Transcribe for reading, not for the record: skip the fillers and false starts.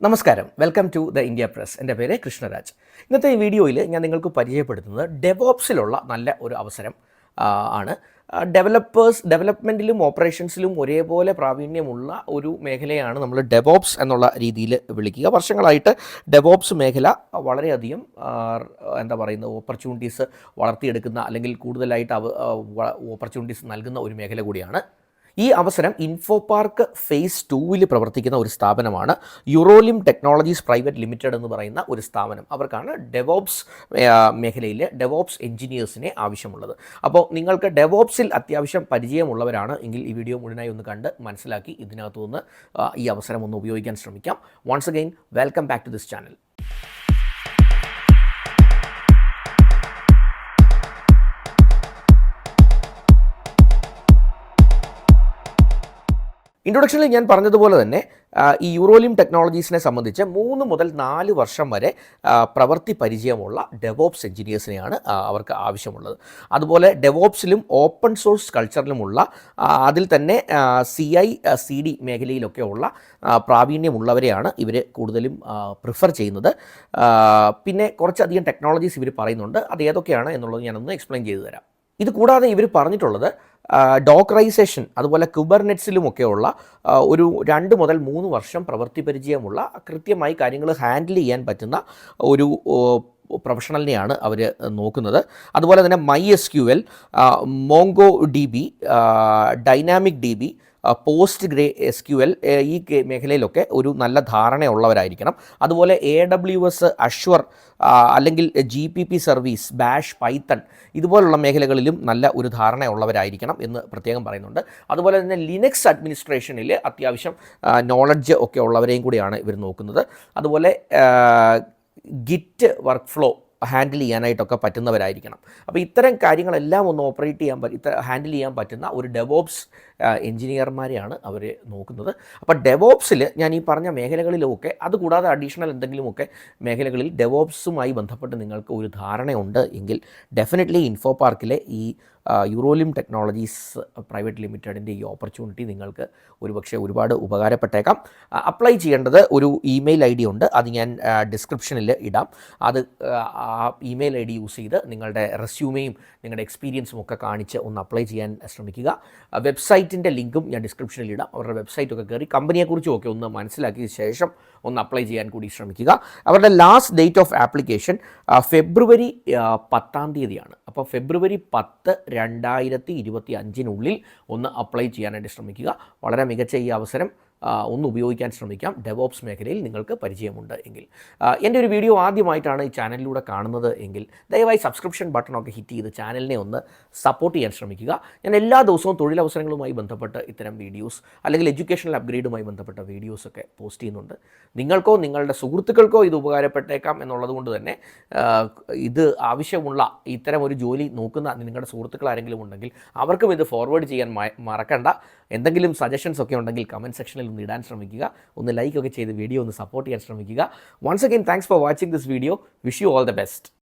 നമസ്കാരം, welcome to the India press. എൻ്റെ പേര് കൃഷ്ണരാജ്. ഇന്നത്തെ ഈ വീഡിയോയിൽ ഞാൻ നിങ്ങൾക്ക് പരിചയപ്പെടുത്തുന്നത് ഡെവോപ്സിലുള്ള നല്ല ഒരു അവസരം ആണ്. ഡെവലപ്മെൻറ്റിലും ഓപ്പറേഷൻസിലും ഒരേപോലെ പ്രാവീണ്യമുള്ള ഒരു മേഖലയാണ് നമ്മൾ ഡെവോപ്സ് എന്നുള്ള രീതിയിൽ വിളിക്കുക. വർഷങ്ങളായിട്ട് ഡെവോപ്സ് മേഖല വളരെയധികം ഓപ്പർച്യൂണിറ്റീസ് വളർത്തിയെടുക്കുന്ന അല്ലെങ്കിൽ കൂടുതലായിട്ട് ഓപ്പർച്യൂണിറ്റീസ് നൽകുന്ന ഒരു മേഖല കൂടിയാണ്. ഈ അവസരം ഇൻഫോപാർക്ക് ഫേസ് 2 പ്രവർത്തിക്കുന്ന ഒരു സ്ഥാപനമാണ് യൂറോലിം ടെക്നോളജീസ് പ്രൈവറ്റ് ലിമിറ്റഡ് എന്ന് പറയുന്ന ഒരു സ്ഥാപനം. അവർക്കാണ് ഡെവോപ്സ് മേഖലയിലെ ഡെവോപ്സ് എഞ്ചിനീയേഴ്സിനെ ആവശ്യമുള്ളത്. അപ്പോൾ നിങ്ങൾക്ക് ഡെവോപ്സിൽ അത്യാവശ്യം പരിചയമുള്ളവരാണ് എങ്കിൽ ഈ വീഡിയോ മുഴുവനായി ഒന്ന് കണ്ട് മനസ്സിലാക്കി ഇതിനകത്തു നിന്ന് ഈ അവസരം ഒന്ന് ഉപയോഗിക്കാൻ ശ്രമിക്കാം. Once again welcome back to this channel. ഇൻട്രൊഡക്ഷനിൽ ഞാൻ പറഞ്ഞതുപോലെ തന്നെ ഈ യൂറോലിം ടെക്നോളജീസിനെ സംബന്ധിച്ച് 3 മുതൽ 4 വർഷം വരെ പ്രവൃത്തി പരിചയമുള്ള ഡെവോപ്സ് എഞ്ചിനീയേഴ്സിനെയാണ് അവർക്ക് ആവശ്യമുള്ളത്. അതുപോലെ ഡെവോപ്സിലും ഓപ്പൺ സോഴ്സ് കൾച്ചറിലുമുള്ള അതിൽ തന്നെ CI/CD മേഖലയിലൊക്കെയുള്ള പ്രാവീണ്യമുള്ളവരെയാണ് ഇവർ കൂടുതലും പ്രിഫർ ചെയ്യുന്നത്. പിന്നെ കുറച്ചധികം ടെക്നോളജീസ് ഇവർ പറയുന്നുണ്ട്. അത് ഏതൊക്കെയാണ് എന്നുള്ളത് ഞാനൊന്ന് എക്സ്പ്ലെയിൻ ചെയ്തു തരാം. ഇത് കൂടാതെ ഇവർ പറഞ്ഞിട്ടുള്ളത് ഡോക്കറൈസേഷൻ അതുപോലെ കുബർനെറ്റ്സിലുമൊക്കെയുള്ള ഒരു 2 മുതൽ 3 വർഷം പ്രവൃത്തി പരിചയമുള്ള കൃത്യമായി കാര്യങ്ങൾ ഹാൻഡിൽ ചെയ്യാൻ പറ്റുന്ന ഒരു പ്രൊഫഷണലിനെയാണ് അവർ നോക്കുന്നത്. അതുപോലെ തന്നെ MySQL, മോങ്കോ DB, dynamic DB, post grey SQL ഈ മേഖലയിലൊക്കെ ഒരു നല്ല ധാരണയുള്ളവരായിരിക്കണം. അതുപോലെ AWS, അഷ്വർ അല്ലെങ്കിൽ GPP സർവീസ്, ബാഷ്, പൈത്തൺ ഇതുപോലുള്ള മേഖലകളിലും നല്ല ഒരു ധാരണയുള്ളവരായിരിക്കണം എന്ന് പ്രത്യേകം പറയുന്നുണ്ട്. അതുപോലെ തന്നെ ലിനക്സ് അഡ്മിനിസ്ട്രേഷനിൽ അത്യാവശ്യം നോളജ് ഒക്കെ ഉള്ളവരെയും കൂടിയാണ് ഇവർ നോക്കുന്നത്. അതുപോലെ ഗിറ്റ് വർക്ക് ഫ്ലോ ഹാൻഡിൽ ചെയ്യാനായിട്ടൊക്കെ പറ്റുന്നവരായിരിക്കണം. അപ്പോൾ ഇത്തരം കാര്യങ്ങളെല്ലാം ഒന്ന് ഹാൻഡിൽ ചെയ്യാൻ പറ്റുന്ന ഒരു ഡെവോപ്സ് എഞ്ചിനീയർമാരെയാണ് അവർ നോക്കുന്നത്. അപ്പോൾ ഡെവോപ്സിൽ ഞാൻ ഈ പറഞ്ഞ മേഖലകളിലൊക്കെ അതുകൂടാതെ അഡീഷണൽ എന്തെങ്കിലുമൊക്കെ മേഖലകളിൽ ഡെവോപ്സുമായി ബന്ധപ്പെട്ട് നിങ്ങൾക്ക് ഒരു ധാരണയുണ്ട് എങ്കിൽ ഡെഫിനറ്റ്ലി ഇൻഫോപാർക്കിലെ ഈ യൂറോലിം ടെക്നോളജീസ് പ്രൈവറ്റ് ലിമിറ്റഡിൻ്റെ ഈ ഓപ്പർച്യൂണിറ്റി നിങ്ങൾക്ക് ഒരുപാട് ഉപകാരപ്പെട്ടേക്കാം. അപ്ലൈ ചെയ്യേണ്ടത് ഒരു ഇമെയിൽ ID ഉണ്ട്. അത് ഞാൻ ഡിസ്ക്രിപ്ഷനിൽ ഇടാം. അത് ആ ഇമെയിൽ ID യൂസ് ചെയ്ത് നിങ്ങളുടെ റെസ്യൂമെയും നിങ്ങളുടെ എക്സ്പീരിയൻസും ഒക്കെ കാണിച്ച് ഒന്ന് അപ്ലൈ ചെയ്യാൻ ശ്രമിക്കുക. വെബ്സൈറ്റിൻ്റെ ലിങ്കും ഞാൻ ഡിസ്ക്രിപ്ഷനിൽ ഇടാം. അവരുടെ വെബ്സൈറ്റൊക്കെ കയറി കമ്പനിയെക്കുറിച്ചും ഒക്കെ ഒന്ന് മനസ്സിലാക്കിയ ശേഷം ഒന്ന് അപ്ലൈ ചെയ്യാൻ കൂടി ശ്രമിക്കുക. അവരുടെ ലാസ്റ്റ് ഡേറ്റ് ഓഫ് ആപ്ലിക്കേഷൻ ഫെബ്രുവരി 10 അപ്പോൾ ഫെബ്രുവരി 10, 2025 ഒന്ന് അപ്ലൈ ചെയ്യാനായിട്ട് ശ്രമിക്കുക. വളരെ മികച്ച ഈ അവസരം ഒന്ന് ഉപയോഗിക്കാൻ ശ്രമിക്കാം. ഡെവോപ്സ് മേഖലയിൽ നിങ്ങൾക്ക് പരിചയമുണ്ട് എങ്കിൽ. എൻ്റെ ഒരു വീഡിയോ ആദ്യമായിട്ടാണ് ഈ ചാനലിലൂടെ കാണുന്നത് എങ്കിൽ ദയവായി സബ്സ്ക്രിപ്ഷൻ ബട്ടണൊക്കെ ഹിറ്റ് ചെയ്ത് ചാനലിനെ ഒന്ന് സപ്പോർട്ട് ചെയ്യാൻ ശ്രമിക്കുക. ഞാൻ എല്ലാ ദിവസവും തൊഴിലവസരങ്ങളുമായി ബന്ധപ്പെട്ട് ഇത്തരം വീഡിയോസ് അല്ലെങ്കിൽ എഡ്യൂക്കേഷണൽ അപ്ഗ്രേഡുമായി ബന്ധപ്പെട്ട വീഡിയോസൊക്കെ പോസ്റ്റ് ചെയ്യുന്നുണ്ട്. നിങ്ങൾക്കോ നിങ്ങളുടെ സുഹൃത്തുക്കൾക്കോ ഇത് ഉപകാരപ്പെട്ടേക്കാം എന്നുള്ളത് കൊണ്ട് തന്നെ ഇത് ആവശ്യമുള്ള ഇത്തരം ഒരു ജോലി നോക്കുന്ന നിങ്ങളുടെ സുഹൃത്തുക്കൾ ആരെങ്കിലും ഉണ്ടെങ്കിൽ അവർക്കും ഇത് ഫോർവേഡ് ചെയ്യാൻ മറക്കണ്ട. എന്തെങ്കിലും സജഷൻസ് ഒക്കെ ഉണ്ടെങ്കിൽ കമൻറ്റ് സെക്ഷനിൽ ഒന്ന് ഇടാൻ ശ്രമിക്കുക. ഒന്ന് ലൈക്ക് ഒക്കെ ചെയ്ത് വീഡിയോ ഒന്ന് സപ്പോർട്ട് ചെയ്യാൻ ശ്രമിക്കുക. Once again thanks for watching this video. Wish you all the best.